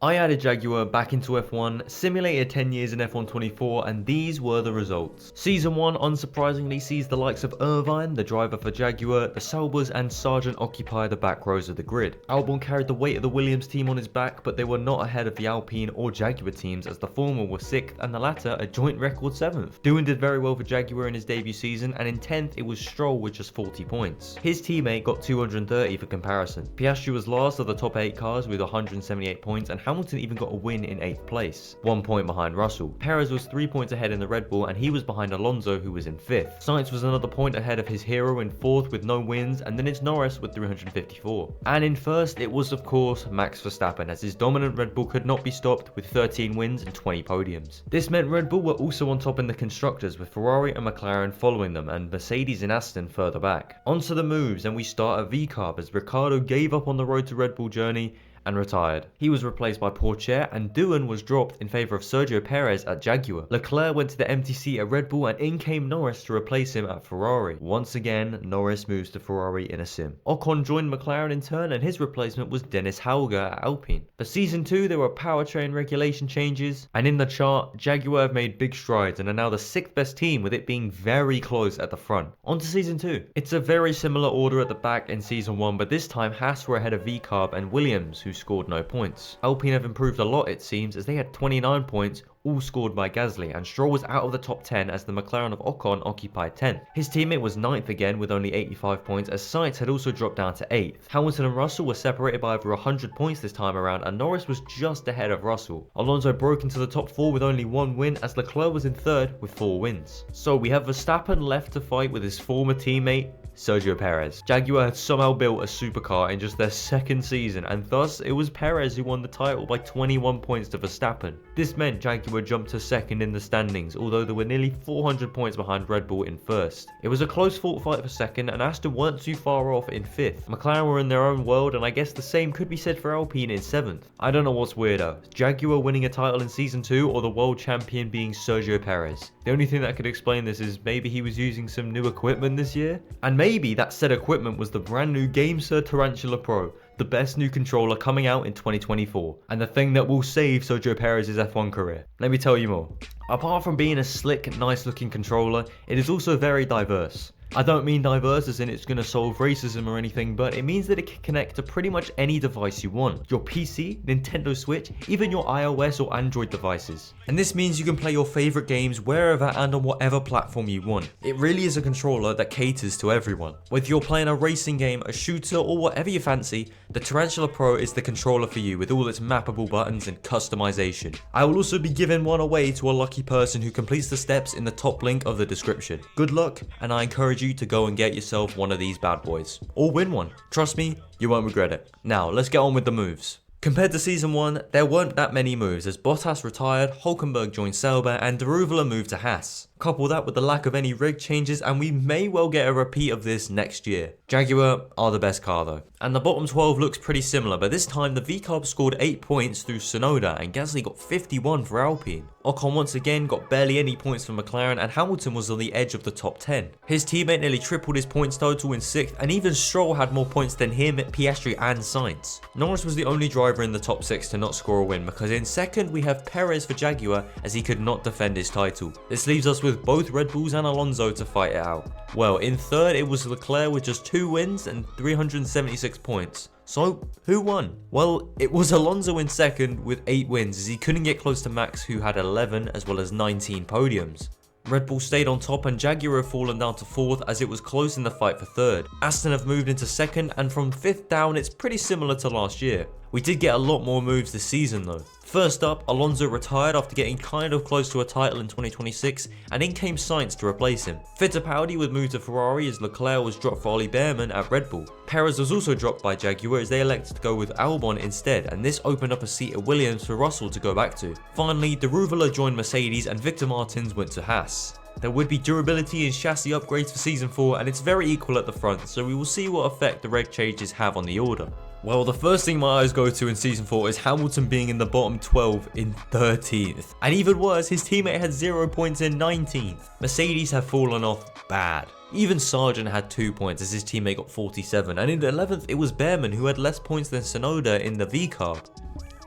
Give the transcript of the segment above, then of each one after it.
I added Jaguar back into F1, simulated 10 years in F1 24, and these were the results. Season 1 unsurprisingly sees the likes of Irvine, the driver for Jaguar, the Saubers and Sargent occupy the back rows of the grid. Albon carried the weight of the Williams team on his back, but they were not ahead of the Alpine or Jaguar teams, as the former were 6th and the latter a joint record 7th. Doohan did very well for Jaguar in his debut season, and in 10th it was Stroll with just 40 points. His teammate got 230 for comparison. Piastri was last of the top 8 cars with 178 points, and Hamilton even got a win in 8th place, 1 point behind Russell. Perez was 3 points ahead in the Red Bull, and he was behind Alonso, who was in 5th. Sainz was another point ahead of his hero in 4th with no wins, and then it's Norris with 354. And in 1st it was of course Max Verstappen, as his dominant Red Bull could not be stopped with 13 wins and 20 podiums. This meant Red Bull were also on top in the constructors, with Ferrari and McLaren following them and Mercedes and Aston further back. Onto the moves, and we start at VCARB as Ricciardo gave up on the road to Red Bull journey and retired. He was replaced by Pourchaire, and Doohan was dropped in favour of Sergio Perez at Jaguar. Leclerc went to the empty seat at Red Bull, and in came Norris to replace him at Ferrari. Once again, Norris moves to Ferrari in a sim. Ocon joined McLaren in turn, and his replacement was Dennis Hauger at Alpine. For Season 2, there were powertrain regulation changes, and in the chart, Jaguar have made big strides and are now the 6th best team, with it being very close at the front. On to Season 2. It's a very similar order at the back in Season 1, but this time Haas were ahead of VCARB and Williams, who scored no points. Alpine have improved a lot, it seems, as they had 29 points, all scored by Gasly, and Stroll was out of the top 10 as the McLaren of Ocon occupied 10th. His teammate was 9th again with only 85 points, as Sainz had also dropped down to 8th. Hamilton and Russell were separated by over 100 points this time around, and Norris was just ahead of Russell. Alonso broke into the top 4 with only 1 win, as Leclerc was in 3rd with 4 wins. So we have Verstappen left to fight with his former teammate Sergio Perez. Jaguar had somehow built a supercar in just their 2nd season, and thus it was Perez who won the title by 21 points to Verstappen. This meant Jaguar jumped to 2nd in the standings, although they were nearly 400 points behind Red Bull in 1st. It was a close fought fight for 2nd, and Aston weren't too far off in 5th. McLaren were in their own world, and I guess the same could be said for Alpine in 7th. I don't know what's weirder, Jaguar winning a title in Season 2 or the world champion being Sergio Perez. The only thing that could explain this is maybe he was using some new equipment this year, and maybe that said equipment was the brand new GameSir Tarantula Pro, the best new controller coming out in 2024, and the thing that will save Sergio Perez's F1 career. Let me tell you more. Apart from being a slick, nice looking controller, it is also very diverse. I don't mean diverse as in it's going to solve racism or anything, but it means that it can connect to pretty much any device you want. Your PC, Nintendo Switch, even your iOS or Android devices. And this means you can play your favourite games wherever and on whatever platform you want. It really is a controller that caters to everyone. Whether you're playing a racing game, a shooter, or whatever you fancy, the Tarantula Pro is the controller for you with all its mappable buttons and customization. I will also be giving one away to a lucky person who completes the steps in the top link of the description. Good luck, and I encourage you to go and get yourself one of these bad boys, or win one. Trust me, you won't regret it. Now let's get on with the moves. Compared to Season 1, there weren't that many moves, as Bottas retired, Hülkenberg joined Sauber, and de Reuveler moved to Haas. Couple that with the lack of any rig changes, and we may well get a repeat of this next year. Jaguar are the best car though. And the bottom 12 looks pretty similar, but this time the VCARB scored 8 points through Tsunoda, and Gasly got 51 for Alpine. Ocon once again got barely any points for McLaren, and Hamilton was on the edge of the top 10. His teammate nearly tripled his points total in 6th, and even Stroll had more points than him, Piastri and Sainz. Norris was the only driver in the top 6 to not score a win, because in 2nd we have Perez for Jaguar, as he could not defend his title. This leaves us with both Red Bulls and Alonso to fight it out. Well, in 3rd it was Leclerc with just 2 wins and 376 points. So, who won? Well, it was Alonso in 2nd with 8 wins, as he couldn't get close to Max, who had 11 as well as 19 podiums. Red Bull stayed on top, and Jaguar have fallen down to 4th as it was close in the fight for 3rd. Aston have moved into 2nd, and from 5th down it's pretty similar to last year. We did get a lot more moves this season though. First up, Alonso retired after getting kind of close to a title in 2026, and in came Sainz to replace him. Fittipaldi would move to Ferrari as Leclerc was dropped for Ollie Behrman at Red Bull. Perez was also dropped by Jaguar as they elected to go with Albon instead, and this opened up a seat at Williams for Russell to go back to. Finally, de Reuveler joined Mercedes and Victor Martins went to Haas. There would be durability and chassis upgrades for Season 4, and it's very equal at the front, so we will see what effect the reg changes have on the order. Well, the first thing my eyes go to in Season 4 is Hamilton being in the bottom 12 in 13th. And even worse, his teammate had 0 points in 19th. Mercedes have fallen off bad. Even Sargent had 2 points as his teammate got 47, and in 11th it was Behrman who had less points than Tsunoda in the VCARB.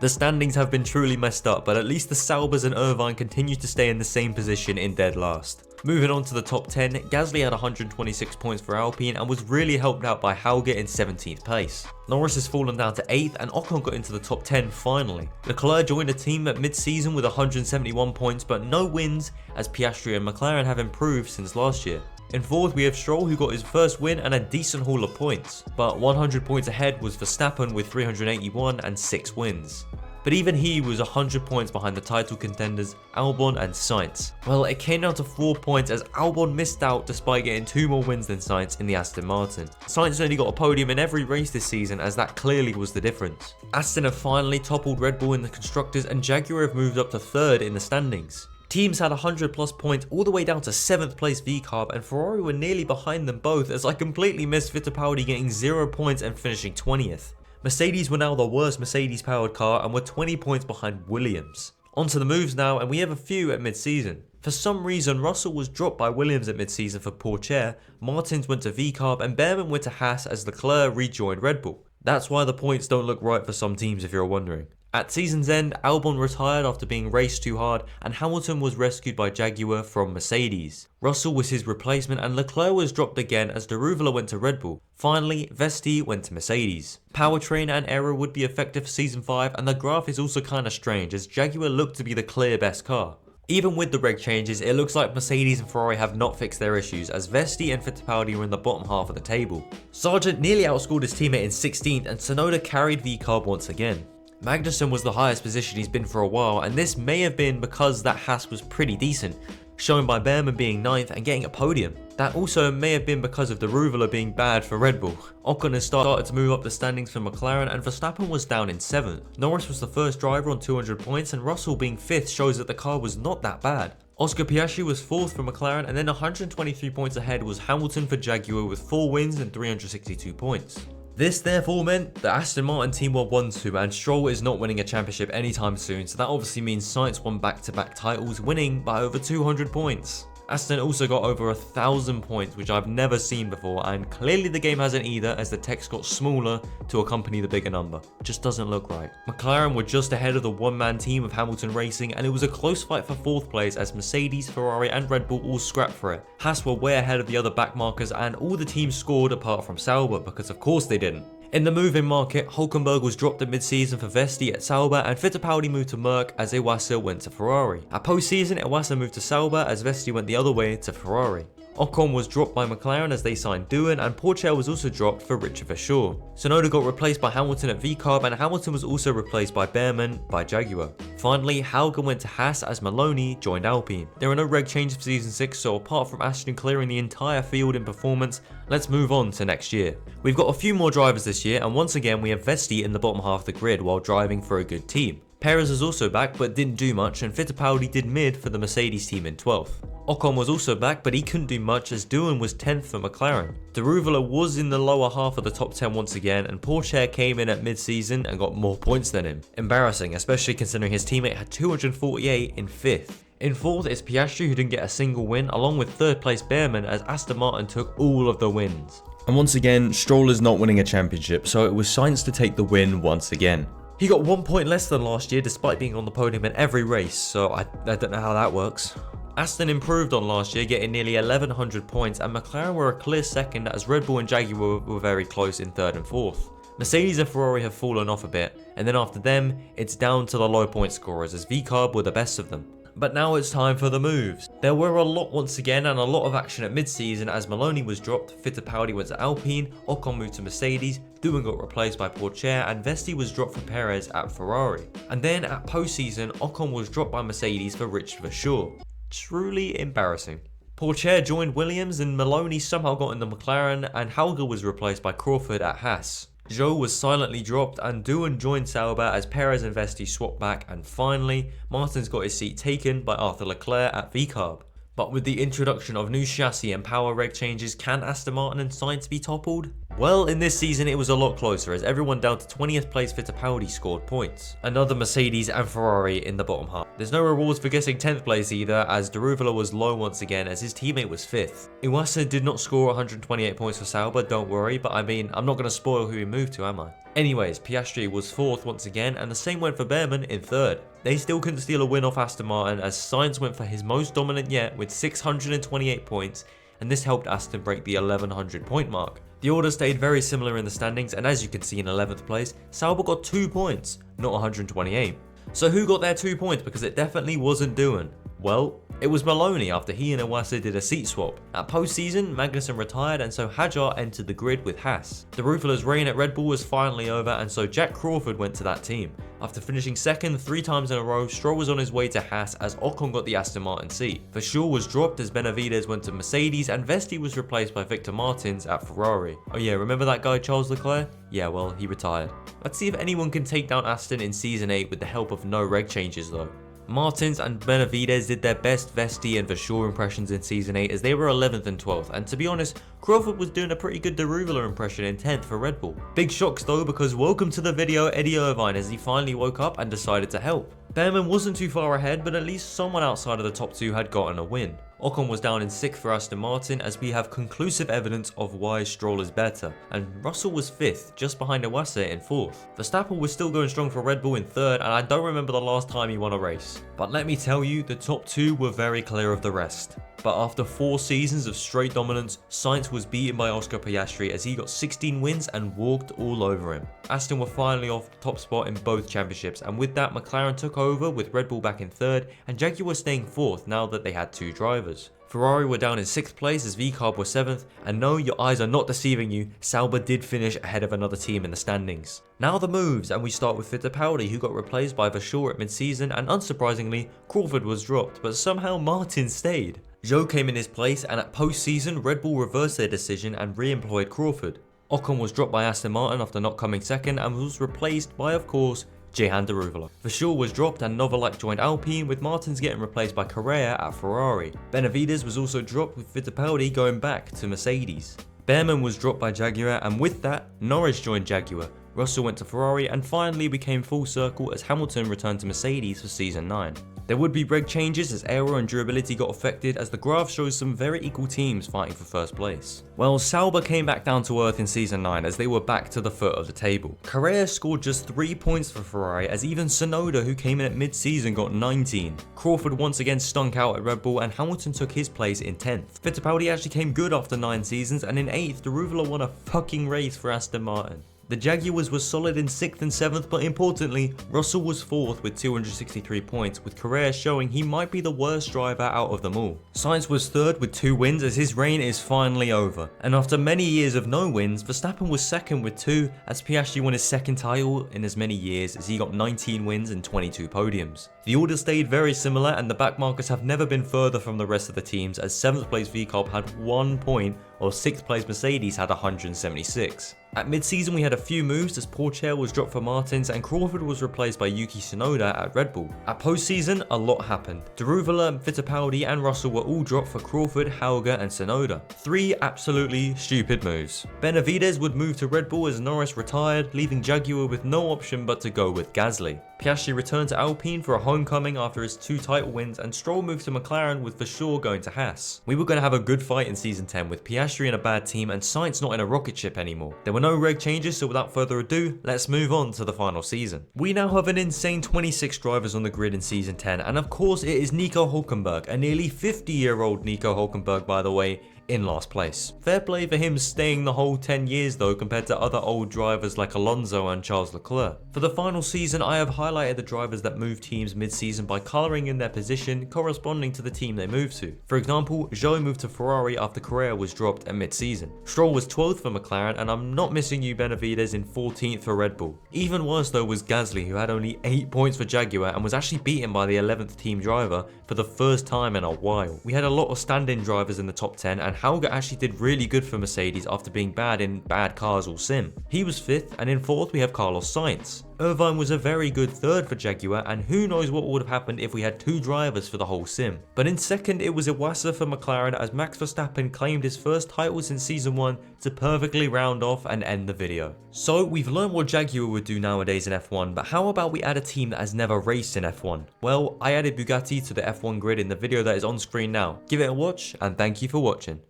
The standings have been truly messed up, but at least the Saubers and Irvine continue to stay in the same position in dead last. Moving on to the top 10, Gasly had 126 points for Alpine and was really helped out by Hauger in 17th place. Norris has fallen down to 8th and Ocon got into the top 10 finally. Leclerc joined a team at mid-season with 171 points but no wins, as Piastri and McLaren have improved since last year. In 4th we have Stroll, who got his first win and a decent haul of points, but 100 points ahead was Verstappen with 381 and 6 wins. But even he was 100 points behind the title contenders Albon and Sainz. Well, it came down to 4 points as Albon missed out despite getting 2 more wins than Sainz in the Aston Martin. Sainz only got a podium in every race this season, as that clearly was the difference. Aston have finally toppled Red Bull in the Constructors and Jaguar have moved up to 3rd in the standings. Teams had 100 plus points all the way down to 7th place VCarb, and Ferrari were nearly behind them both, as I completely missed Fittipaldi getting 0 points and finishing 20th. Mercedes were now the worst Mercedes powered car and were 20 points behind Williams. Onto the moves now, and we have a few at mid-season. For some reason, Russell was dropped by Williams at mid-season for poor chair, Martins went to VCarb and Behrman went to Haas as Leclerc rejoined Red Bull. That's why the points don't look right for some teams if you're wondering. At season's end, Albon retired after being raced too hard and Hamilton was rescued by Jaguar from Mercedes. Russell was his replacement and Leclerc was dropped again as Deruvula went to Red Bull. Finally, Vesti went to Mercedes. Powertrain and error would be effective for season 5 and the graph is also kinda strange as Jaguar looked to be the clear best car. Even with the reg changes, it looks like Mercedes and Ferrari have not fixed their issues as Vesti and Fittipaldi were in the bottom half of the table. Sargent nearly outscored his teammate in 16th and Tsunoda carried VCarb once again. Magnussen was the highest position he's been for a while, and this may have been because that Haas was pretty decent, shown by Behrman being 9th and getting a podium. That also may have been because of Deruvula being bad for Red Bull. Ocon has started to move up the standings for McLaren and Verstappen was down in 7th. Norris was the first driver on 200 points and Russell being 5th shows that the car was not that bad. Oscar Piastri was 4th for McLaren and then 123 points ahead was Hamilton for Jaguar with 4 wins and 362 points. This therefore meant the Aston Martin team were 1-2 and Stroll is not winning a championship anytime soon, so that obviously means Sainz won back-to-back titles, winning by over 200 points. Aston also got over 1,000 points, which I've never seen before, and clearly the game hasn't either as the text got smaller to accompany the bigger number. Just doesn't look right. McLaren were just ahead of the one-man team of Hamilton Racing, and it was a close fight for 4th place as Mercedes, Ferrari and Red Bull all scrapped for it. Haas were way ahead of the other backmarkers and all the teams scored apart from Sauber, because of course they didn't. In the moving market, Hülkenberg was dropped at mid-season for Vesti at Sauber and Fittipaldi moved to Merc as Iwasa went to Ferrari. At post-season, Iwasa moved to Sauber as Vesti went the other way to Ferrari. Ocon was dropped by McLaren as they signed Doohan and Pourchaire was also dropped for Richard Verschoor. Tsunoda got replaced by Hamilton at VCarb and Hamilton was also replaced by Behrman by Jaguar. Finally, Hauger went to Haas as Maloney joined Alpine. There are no reg changes for season 6, so apart from Aston clearing the entire field in performance, let's move on to next year. We've got a few more drivers this year and once again we have Vesti in the bottom half of the grid while driving for a good team. Perez is also back but didn't do much and Fittipaldi did mid for the Mercedes team in 12th. Ocon was also back but he couldn't do much as Doohan was 10th for McLaren. Deruvula was in the lower half of the top 10 once again and Pourchaire came in at mid-season and got more points than him. Embarrassing, especially considering his teammate had 248 in 5th. In 4th is Piastri who didn't get a single win along with 3rd place Behrman as Aston Martin took all of the wins. And once again, Stroll is not winning a championship so it was Sainz to take the win once again. He got 1 point less than last year despite being on the podium in every race, so I don't know how that works. Aston improved on last year, getting nearly 1100 points, and McLaren were a clear second as Red Bull and Jaguar were very close in 3rd and 4th. Mercedes and Ferrari have fallen off a bit, and then after them, it's down to the low point scorers as VCarb were the best of them. But now it's time for the moves. There were a lot once again and a lot of action at mid-season as Maloney was dropped, Fittipaldi went to Alpine, Ocon moved to Mercedes, Doohan got replaced by Pourchaire and Vesti was dropped for Perez at Ferrari. And then at post-season, Ocon was dropped by Mercedes for Richard Verschoor. Truly embarrassing. Pourchaire joined Williams and Maloney somehow got in the McLaren and Hauger was replaced by Crawford at Haas. Zhou was silently dropped and Doohan joined Sauber as Perez and Vesti swapped back and finally, Martins got his seat taken by Arthur Leclerc at VCarb. But with the introduction of new chassis and power reg changes, can Aston Martin and Sainz be toppled? Well, in this season it was a lot closer as everyone down to 20th place Fittipaldi scored points. Another Mercedes and Ferrari in the bottom half. There's no rewards for guessing 10th place either, as Daruvula was low once again as his teammate was 5th. Iwasa did not score 128 points for Sauber, don't worry, but I mean, I'm not going to spoil who he moved to, am I? Anyways, Piastri was 4th once again, and the same went for Behrman in 3rd. They still couldn't steal a win off Aston Martin as Sainz went for his most dominant yet with 628 points, and this helped Aston break the 1100 point mark. The order stayed very similar in the standings, and as you can see in 11th place, Sauber got 2 points, not 128. So who got their 2 points, because it definitely wasn't doing? Well, it was Maloney after he and Iwasa did a seat swap. At post-season, Magnussen retired and so Jaguar entered the grid with Haas. The Ruthless reign at Red Bull was finally over and so Jack Crawford went to that team. After finishing 2nd 3 times in a row, Stroll was on his way to Haas as Ocon got the Aston Martin seat. Verschoor was dropped as Benavides went to Mercedes and Vesti was replaced by Victor Martins at Ferrari. Oh yeah, remember that guy Charles Leclerc? Yeah, well, he retired. Let's see if anyone can take down Aston in Season 8 with the help of no reg changes though. Martins and Benavides did their best Vesti and Verschoor impressions in Season 8 as they were 11th and 12th, and to be honest, Crawford was doing a pretty good Daruvula impression in 10th for Red Bull. Big shocks though, because welcome to the video Eddie Irvine as he finally woke up and decided to help. Behrman wasn't too far ahead, but at least someone outside of the top 2 had gotten a win. Ocon was down in 6th for Aston Martin as we have conclusive evidence of why Stroll is better, and Russell was 5th, just behind Iwasa in 4th. Verstappen was still going strong for Red Bull in 3rd, and I don't remember the last time he won a race. But let me tell you, the top 2 were very clear of the rest. But after 4 seasons of straight dominance, Sainz was beaten by Oscar Piastri as he got 16 wins and walked all over him. Aston were finally off the top spot in both championships, and with that McLaren took over with Red Bull back in 3rd and Jaguar staying 4th now that they had 2 drivers. Ferrari were down in 6th place as VCARB was 7th, and no, your eyes are not deceiving you, Sauber did finish ahead of another team in the standings. Now the moves, and we start with Fittipaldi who got replaced by Verschoor at mid-season, and unsurprisingly, Crawford was dropped, but somehow Martin stayed. Zhou came in his place, and at post-season, Red Bull reversed their decision and re-employed Crawford. Ocon was dropped by Aston Martin after not coming 2nd and was replaced by, of course, Jehan Daruvula. Verschoor was dropped and Novalak joined Alpine, with Martins getting replaced by Correa at Ferrari. Benavides was also dropped with Fittipaldi going back to Mercedes. Behrman was dropped by Jaguar, and with that, Norris joined Jaguar. Russell went to Ferrari, and finally we came full circle as Hamilton returned to Mercedes for Season 9. There would be reg changes as aero and durability got affected, as the graph shows some very equal teams fighting for first place. Well, Sauber came back down to earth in Season 9 as they were back to the foot of the table. Correa scored just 3 points for Ferrari, as even Tsunoda, who came in at mid-season, got 19. Crawford once again stunk out at Red Bull and Hamilton took his place in 10th. Fittipaldi actually came good after 9 seasons, and in 8th, Daruvula won a fucking race for Aston Martin. The Jaguars were solid in 6th and 7th, but importantly, Russell was 4th with 263 points, with Correa showing he might be the worst driver out of them all. Sainz was 3rd with 2 wins as his reign is finally over. And after many years of no wins, Verstappen was 2nd with 2, as Piastri won his 2nd title in as many years as he got 19 wins and 22 podiums. The order stayed very similar, and the backmarkers have never been further from the rest of the teams, as 7th place VCARB had 1 point, while 6th place Mercedes had 176. At mid-season we had a few moves as Pourchaire was dropped for Martins and Crawford was replaced by Yuki Tsunoda at Red Bull. At post-season, a lot happened. Daruvula, Fittipaldi and Russell were all dropped for Crawford, Hauger and Tsunoda. 3 absolutely stupid moves. Benavides would move to Red Bull as Norris retired, leaving Jaguar with no option but to go with Gasly. Piastri returned to Alpine for a homecoming after his 2 title wins, and Stroll moved to McLaren with Verschoor going to Haas. We were going to have a good fight in Season 10 with Piastri in a bad team and Sainz not in a rocket ship anymore. There were no reg changes, so without further ado, let's move on to the final season. We now have an insane 26 drivers on the grid in Season 10, and of course it is Nico Hülkenberg, a nearly 50-year-old Nico Hülkenberg by the way, in last place. Fair play for him staying the whole 10 years though, compared to other old drivers like Alonso and Charles Leclerc. For the final season, I have highlighted the drivers that moved teams mid-season by colouring in their position corresponding to the team they moved to. For example, Zhou moved to Ferrari after Correa was dropped at mid-season. Stroll was 12th for McLaren, and I'm not missing you Benavides in 14th for Red Bull. Even worse though was Gasly, who had only 8 points for Jaguar and was actually beaten by the 11th team driver for the first time in a while. We had a lot of stand-in drivers in the top 10, and Hauger actually did really good for Mercedes after being bad in bad cars all sim. He was 5th, and in 4th we have Carlos Sainz. Irvine was a very good third for Jaguar, and who knows what would have happened if we had 2 drivers for the whole sim. But in second it was Iwasa for McLaren, as Max Verstappen claimed his first title since season 1 to perfectly round off and end the video. So we've learned what Jaguar would do nowadays in F1, but how about we add a team that has never raced in F1? Well, I added Bugatti to the F1 grid in the video that is on screen now. Give it a watch, and thank you for watching.